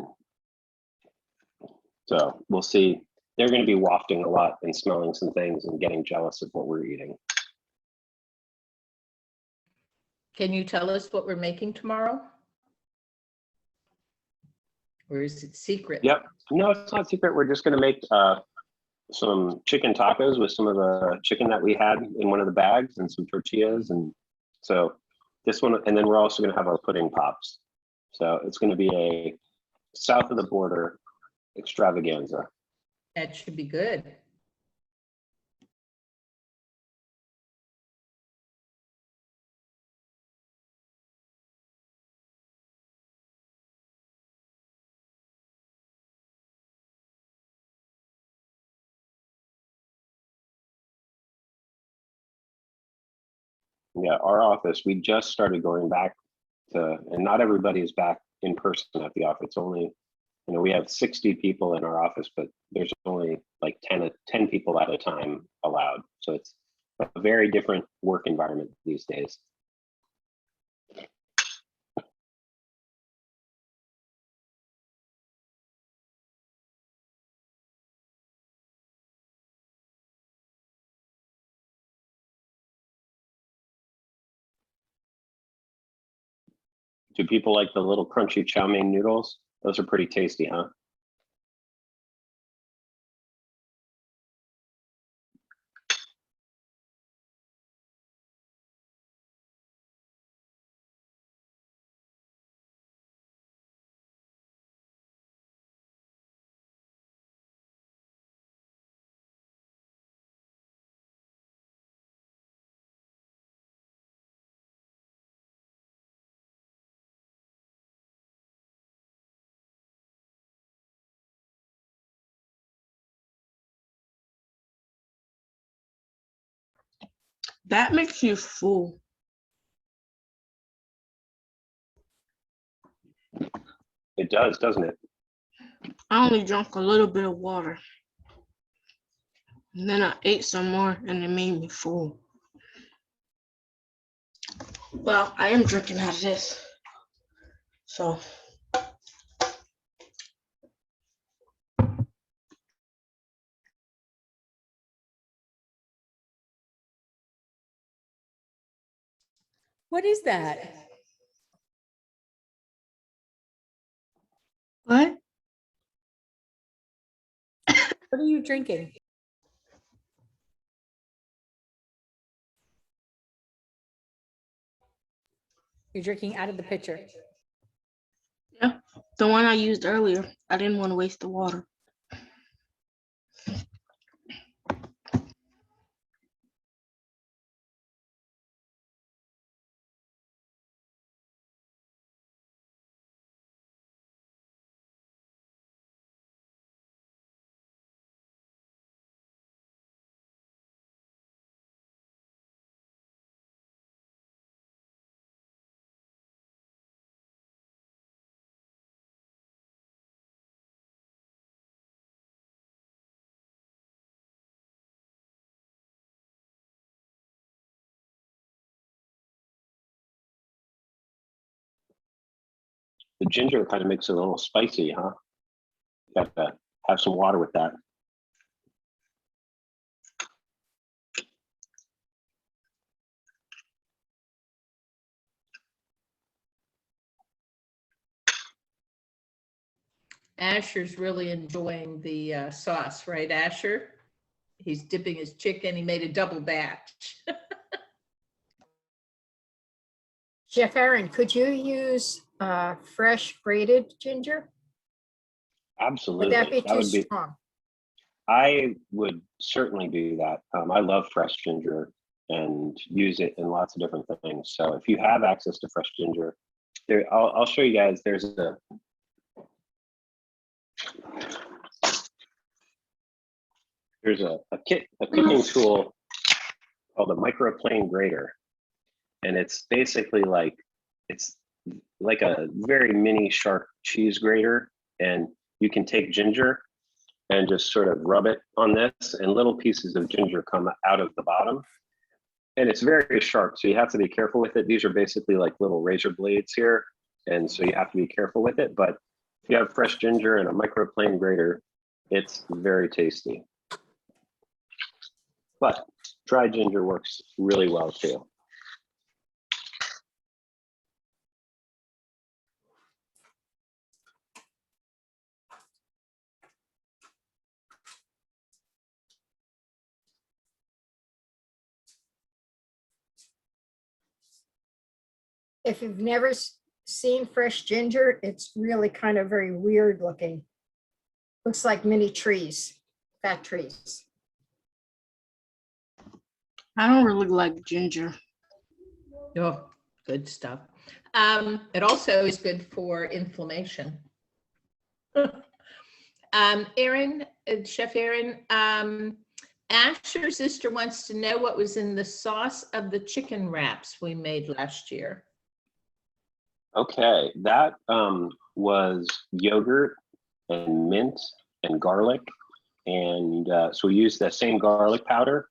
So we'll see. They're going to be wafting a lot and smelling some things and getting jealous of what we're eating. Can you tell us what we're making tomorrow? Or is it secret? Yep. No, it's not secret. We're just going to make some chicken tacos with some of the chicken that we had in one of the bags and some tortillas. And so this one, and then we're also going to have our pudding pops. So it's going to be a south of the border extravaganza. That should be good. Yeah, our office, we just started going back to, and not everybody is back in person at the office. Only, you know, we have 60 people in our office, but there's only like 10 people at a time allowed. So it's a very different work environment these days. Do people like the little crunchy chow mein noodles? Those are pretty tasty, huh? That makes you full. It does, doesn't it? I only drank a little bit of water. And then I ate some more and it made me full. Well, I am drinking out of this. So What is that? what? What are you drinking? You're drinking out of the pitcher. Yeah, the one I used earlier. I didn't want to waste the water. The ginger kind of makes it a little spicy, huh? You have to have some water with that. Asher's really enjoying the sauce, right, Asher? He's dipping his chicken. He made a double batch. Chef Aaron, could you use fresh grated ginger? Absolutely. Would that be too would be, strong? I would certainly do that. I love fresh ginger and use it in lots of different things. So if you have access to fresh ginger, there, I'll show you guys. There's a cooking tool called a microplane grater, and it's basically like a very mini sharp cheese grater, and you can take ginger and just sort of rub it on this, and little pieces of ginger come out of the bottom. And it's very sharp, so you have to be careful with it. These are basically like little razor blades here, and so you have to be careful with it. But if you have fresh ginger and a microplane grater, it's very tasty. But dried ginger works really well too. If you've never seen fresh ginger, it's really kind of very weird looking. Looks like mini trees, fat trees. I don't really like ginger. Oh, good stuff. It also is good for inflammation. Aaron, Chef Aaron, Asher's sister wants to know what was in the sauce of the chicken wraps we made last year. Okay, that was yogurt and mint and garlic. And so we used that same garlic powder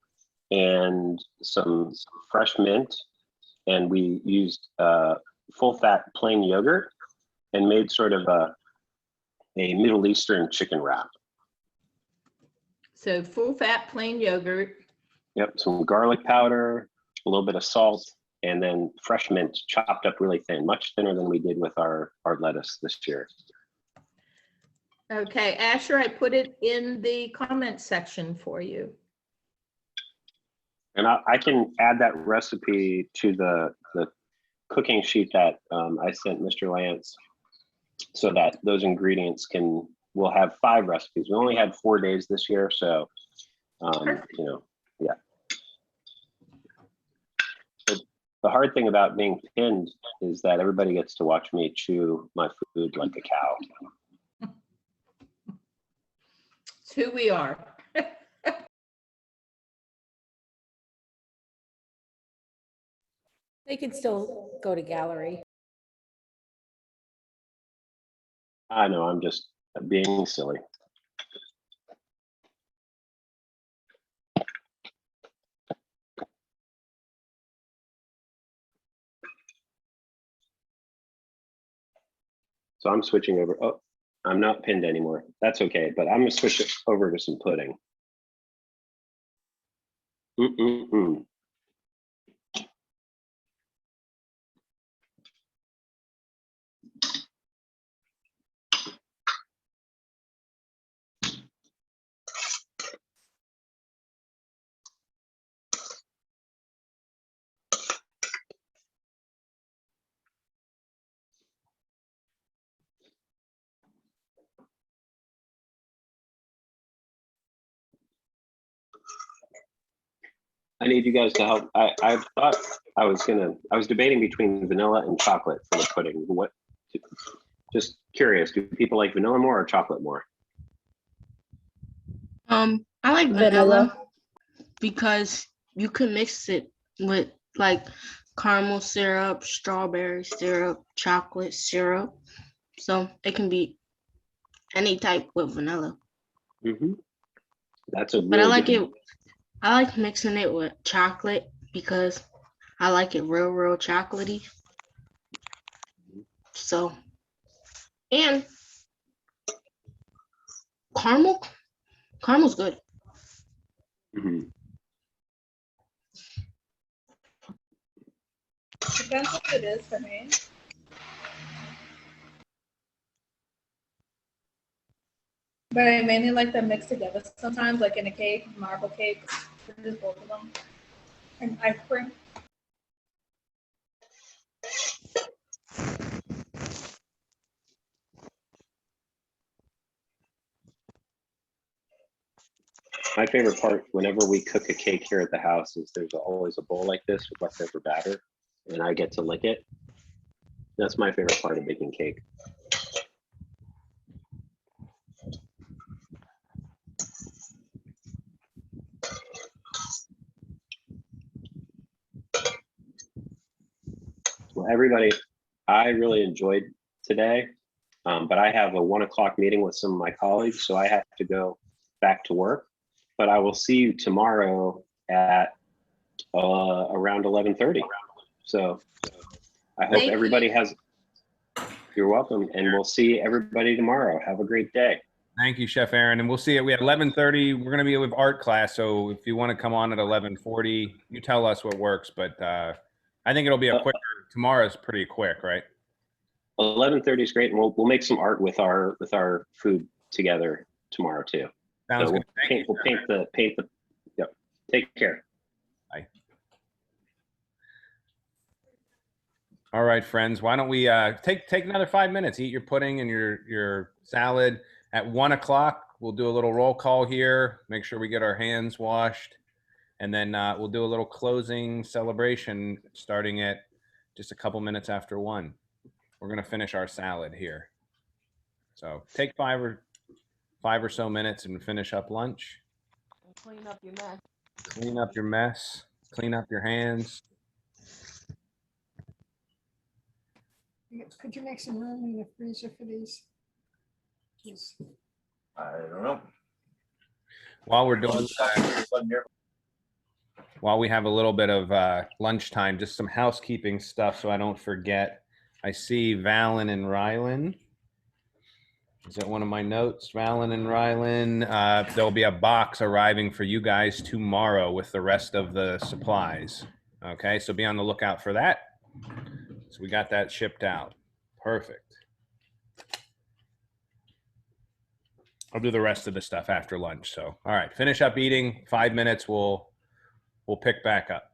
and some fresh mint. And we used full fat plain yogurt and made sort of a Middle Eastern chicken wrap. So full fat plain yogurt. Yep, some garlic powder, a little bit of salt, and then fresh mint chopped up really thin, much thinner than we did with our lettuce this year. Okay, Asher, I put it in the comment section for you. And I can add that recipe to the cooking sheet that I sent Mr. Lance, so that those ingredients we'll have 5 recipes. We only had 4 days this year, so you know, yeah. But the hard thing about being pinned is that everybody gets to watch me chew my food like a cow. It's who we are. They can still go to gallery. I know, I'm just being silly. So I'm switching over. Oh, I'm not pinned anymore. That's okay, but I'm gonna switch it over to some pudding. Mm-mm-mm. I need you guys to help. I thought I was debating between vanilla and chocolate for the pudding. Just curious, do people like vanilla more or chocolate more? I like vanilla because you can mix it with like caramel syrup, strawberry syrup, chocolate syrup. So it can be any type with vanilla. Mm-hmm. That's a But I really like good. it. I like mixing it with chocolate because I like it real chocolatey. So, and caramel's good. Mhm. Depends what it is for me. But I mainly like them mixed together sometimes, like in a cake, marble cake, just both of them. And ice cream. My favorite part, whenever we cook a cake here at the house, is there's always a bowl like this with leftover batter, and I get to lick it. That's my favorite part of baking cake. Well, everybody, I really enjoyed today, but I have a 1 o'clock meeting with some of my colleagues, so I have to go back to work. But I will see you tomorrow at around 11:30. So I hope Thank everybody has. You're welcome, and we'll see everybody tomorrow. Have a great day. Thank you, Chef Aaron. And we'll see you. We have 11:30. We're going to be with art class. So if you want to come on at 11:40, you tell us what works. But I think it'll be a quicker. Tomorrow's pretty quick, right? 11:30 is great, and we'll make some art with our food together tomorrow too. Sounds So good. Thank you. we'll paint the. Yep. Take care. Bye. All right, friends. Why don't we take another 5 minutes? Eat your pudding and your salad. At 1 o'clock, we'll do a little roll call here. Make sure we get our hands washed, and then we'll do a little closing celebration starting at just a couple minutes after 1. We're gonna finish our salad here. So take 5 or so minutes and finish up lunch. Clean up your mess. Clean up your mess. Clean up your hands. Could you make some room in the freezer for these? Just- I don't know. While we're doing while we have a little bit of lunchtime, just some housekeeping stuff so I don't forget. I see Valen and Rylan. Is that one of my notes? Valen and Rylan. There'll be a box arriving for you guys tomorrow with the rest of the supplies. Okay, so be on the lookout for that. So we got that shipped out. Perfect. I'll do the rest of the stuff after lunch. So, all right, finish up eating. 5 minutes, we'll pick back up.